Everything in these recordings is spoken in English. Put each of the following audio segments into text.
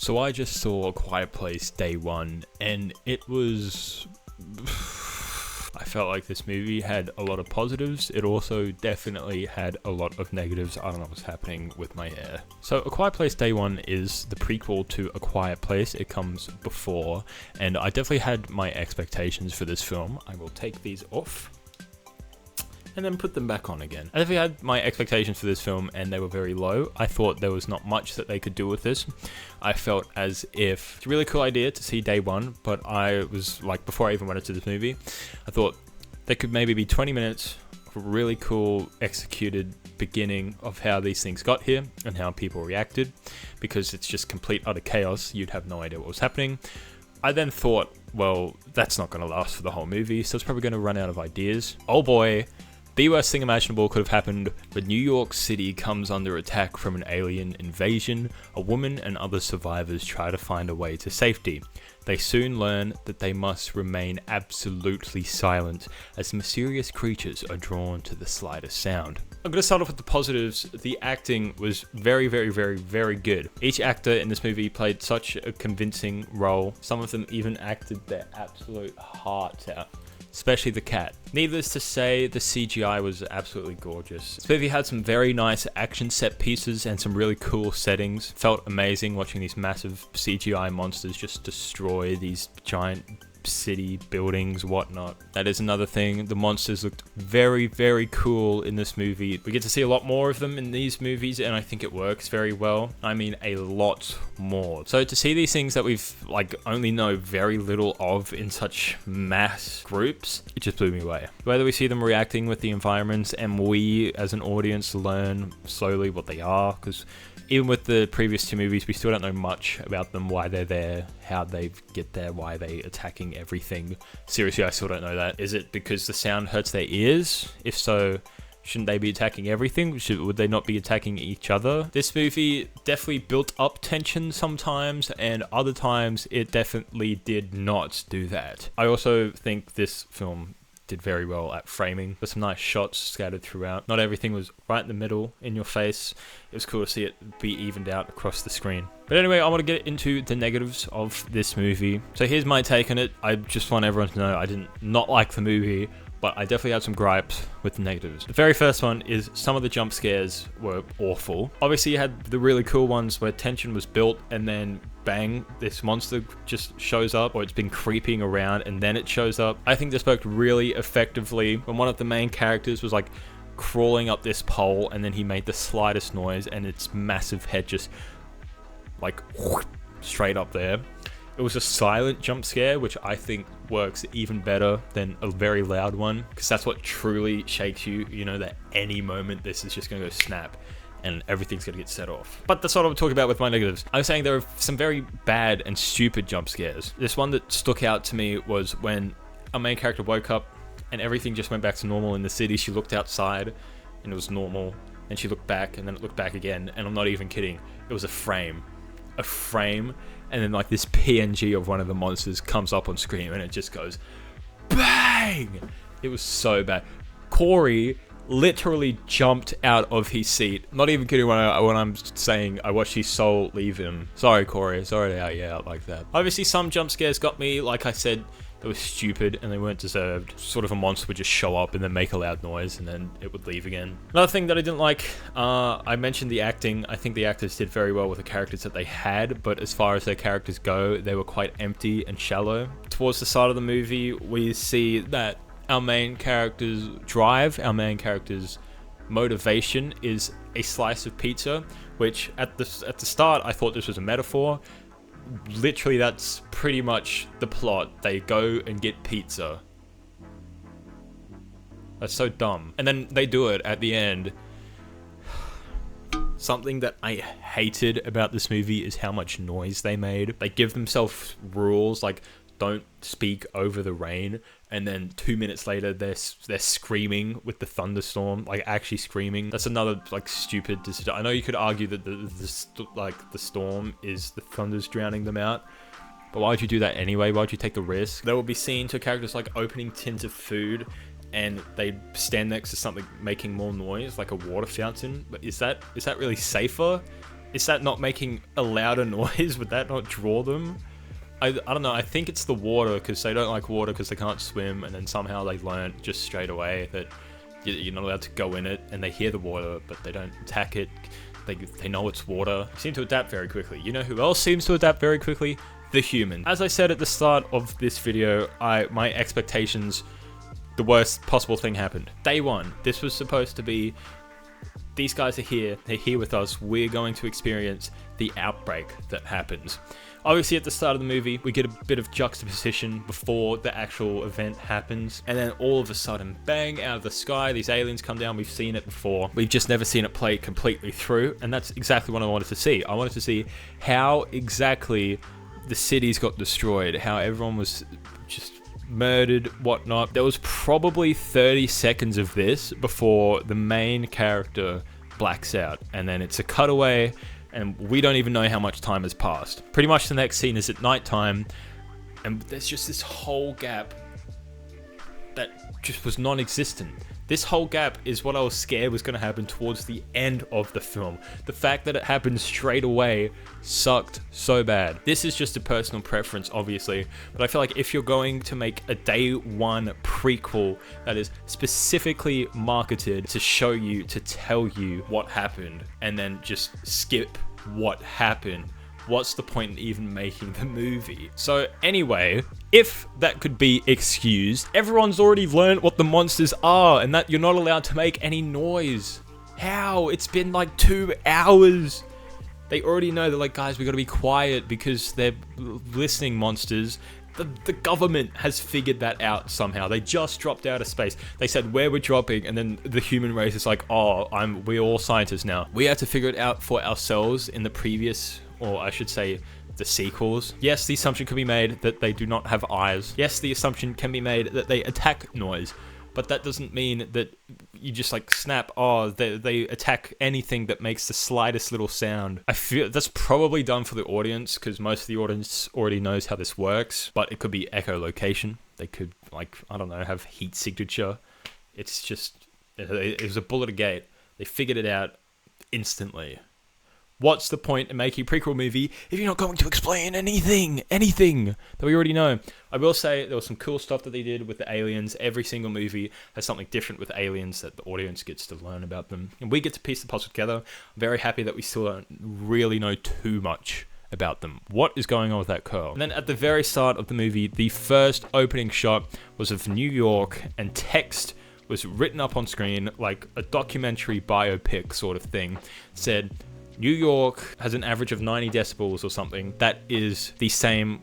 So I just saw A Quiet Place day one, and it was... I felt like this movie had a lot of positives. It also definitely had a lot of negatives. I don't know what's happening with my hair. So A Quiet Place Day One is the prequel to A Quiet Place. It comes before, and I definitely had my expectations for this film. I will take these off and then put them back on again. I definitely had my expectations for this film, and they were very low. I thought there was not much that they could do with this. I felt as if it's a really cool idea to see day one, but I was like, before I even went into this movie, I thought there could maybe be 20 minutes of a really cool executed beginning of how these things got here and how people reacted, because it's just complete utter chaos. You'd have no idea what was happening. I then thought, well, that's not going to last for the whole movie, so it's probably going to run out of ideas. Oh boy. The worst thing imaginable could have happened when New York City comes under attack from an alien invasion. A woman and other survivors try to find a way to safety. They soon learn that they must remain absolutely silent as mysterious creatures are drawn to the slightest sound. I'm going to start off with the positives. The acting was very, very, very, very good. Each actor in this movie played such a convincing role. Some of them even acted their absolute hearts out. Especially the cat. Needless to say, the CGI was absolutely gorgeous. This movie had some very nice action set pieces and some really cool settings. Felt amazing watching these massive CGI monsters just destroy these giant city buildings, whatnot. That is another thing. The monsters looked very, very cool in this movie. We get to see a lot more of them in these movies, and I think it works very well. I mean, a lot more. So to see these things that we've only know very little of in such mass groups, it just blew me away. Whether we see them reacting with the environments, and we as an audience learn slowly what they are, because even with the previous two movies, we still don't know much about them, why they're there, how they get there, why they're attacking everything. Seriously, I still don't know that. Is it because the sound hurts their ears? If so, shouldn't they be attacking everything? Would they not be attacking each other? This movie definitely built up tension sometimes, and other times it definitely did not do that. I also think this film did very well at framing. There's some nice shots scattered throughout. Not everything was right in the middle in your face. It was cool to see it be evened out across the screen. But anyway, I want to get into the negatives of this movie. So here's my take on it. I just want everyone to know I didn't not like the movie, but I definitely had some gripes with the negatives. The very first one is some of the jump scares were awful. Obviously you had the really cool ones where tension was built and then bang, this monster just shows up, or it's been creeping around and then it shows up. I think this worked really effectively when one of the main characters was crawling up this pole and then he made the slightest noise and its massive head just straight up there. It was a silent jump scare, which I think works even better than a very loud one, because that's what truly shakes you. You know that any moment this is just going to go snap and everything's going to get set off. But that's not what I'm talking about with my negatives. I'm saying there are some very bad and stupid jump scares. This one that stuck out to me was when a main character woke up and everything just went back to normal in the city. She looked outside and it was normal, and she looked back and then it looked back again, and I'm not even kidding. It was a frame, and then this PNG of one of the monsters comes up on screen and it just goes bang. It was so bad. Corey literally jumped out of his seat. Not even kidding when I'm saying I watched his soul leave him. Sorry, Corey. Sorry to out you out like that. Obviously, some jump scares got me. Like I said, they were stupid and they weren't deserved. Sort of a monster would just show up and then make a loud noise and then it would leave again. Another thing that I didn't like, I mentioned the acting. I think the actors did very well with the characters that they had, but as far as their characters go, they were quite empty and shallow. Towards the start of the movie, we see that our main character's drive, our main character's motivation is a slice of pizza, which at the start I thought this was a metaphor. Literally, that's pretty much the plot. They go and get pizza. That's so dumb. And then they do it at the end. Something that I hated about this movie is how much noise they made. They give themselves rules like don't speak over the rain, and then 2 minutes later they're screaming with the thunderstorm, actually screaming. That's another stupid decision. I know you could argue that the storm is the thunders drowning them out, but why would you do that anyway? Why would you take the risk? There will be scenes to characters opening tins of food and they stand next to something making more noise, like a water fountain. But is that really safer? Is that not making a louder noise? Would that not draw them? I don't know, I think it's the water, because they don't like water because they can't swim, and then somehow they learn just straight away that you're not allowed to go in it, and they hear the water, but they don't attack it. They know it's water. They seem to adapt very quickly. You know who else seems to adapt very quickly? The human. As I said at the start of this video, my expectations, the worst possible thing happened. Day one, this was supposed to be, these guys are here, they're here with us, we're going to experience the outbreak that happens. Obviously at the start of the movie, we get a bit of juxtaposition before the actual event happens, and then all of a sudden, bang, out of the sky, these aliens come down. We've seen it before. We've just never seen it play completely through, and that's exactly what I wanted to see. I wanted to see how exactly the cities got destroyed, how everyone was just murdered, whatnot. There was probably 30 seconds of this before the main character blacks out, and then it's a cutaway, and we don't even know how much time has passed. Pretty much the next scene is at nighttime, and there's just this whole gap that just was non-existent. This whole gap is what I was scared was going to happen towards the end of the film. The fact that it happened straight away sucked so bad. This is just a personal preference, obviously, but I feel like if you're going to make a day one prequel that is specifically marketed to show you, to tell you what happened, and then just skip what happened, what's the point in even making the movie? So anyway, if that could be excused, everyone's already learned what the monsters are and that you're not allowed to make any noise. How? It's been like 2 hours. They already know, they're like, guys, we gotta be quiet because they're listening, monsters. The government has figured that out somehow. They just dropped out of space. They said where we're dropping, and then the human race is like, oh, we're all scientists now. We had to figure it out for ourselves in the previous, or I should say, the sequels. Yes, the assumption can be made that they do not have eyes. Yes, the assumption can be made that they attack noise. But that doesn't mean that you just like snap, oh, they attack anything that makes the slightest little sound. I feel that's probably done for the audience because most of the audience already knows how this works. But it could be echolocation. They could, like, I don't know, have heat signature. It's just, it was a bullet a gate. They figured it out instantly. What's the point in making a prequel movie if you're not going to explain anything that we already know? I will say there was some cool stuff that they did with the aliens. Every single movie has something different with aliens that the audience gets to learn about them. And we get to piece the puzzle together. I'm very happy that we still don't really know too much about them. What is going on with that curl? And then at the very start of the movie, the first opening shot was of New York, and text was written up on screen like a documentary biopic sort of thing. It said, New York has an average of 90 decibels or something. That is the same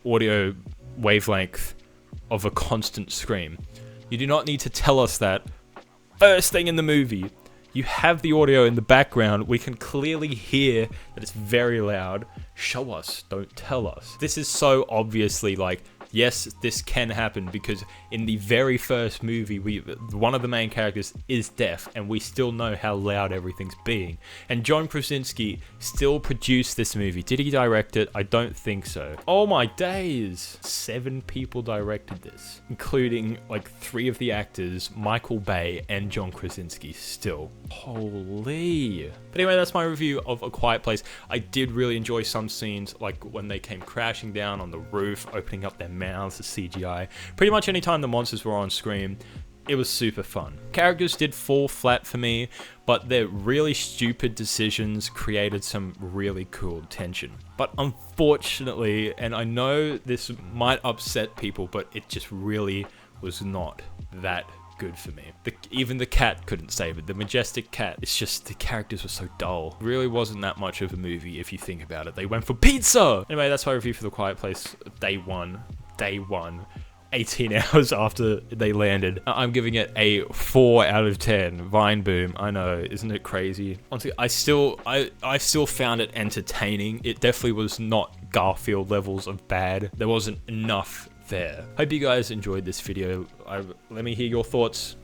audio wavelength of a constant scream. You do not need to tell us that first thing in the movie. You have the audio in the background. We can clearly hear that it's very loud. Show us, don't tell us. This is so obviously like, yes, this can happen because in the very first movie, one of the main characters is deaf, and we still know how loud everything's being. And John Krasinski still produced this movie. Did he direct it? I don't think so. Oh my days. 7 people directed this, including like 3 of the actors, Michael Bay and John Krasinski still. Holy. But anyway, that's my review of A Quiet Place. I did really enjoy some scenes, like when they came crashing down on the roof, opening up their mouths, the CGI. Pretty much any time the monsters were on screen, it was super fun. Characters did fall flat for me, but their really stupid decisions created some really cool tension. But unfortunately, and I know this might upset people, but it just really was not that good for me. Even the cat couldn't save it. The majestic cat. It's just the characters were so dull. It really wasn't that much of a movie if you think about it. They went for pizza! Anyway, that's my review for The Quiet Place day one. 18 hours after they landed. I'm giving it a 4 out of 10. Vine boom. I know, isn't it crazy? Honestly, I still found it entertaining. It definitely was not Garfield levels of bad. There wasn't enough there. Hope you guys enjoyed this video. Let me hear your thoughts.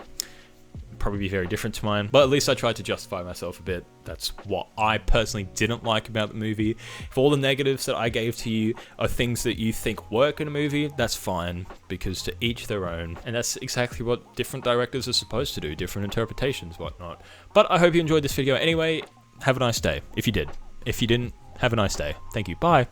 Probably be very different to mine, but at least I tried to justify myself a bit. That's what I personally didn't like about the movie. If all the negatives that I gave to you are things that you think work in a movie, that's fine, because to each their own. And that's exactly what different directors are supposed to do, different interpretations, whatnot. But I hope you enjoyed this video anyway. Have a nice day, if you did. If you didn't, have a nice day. Thank you. Bye.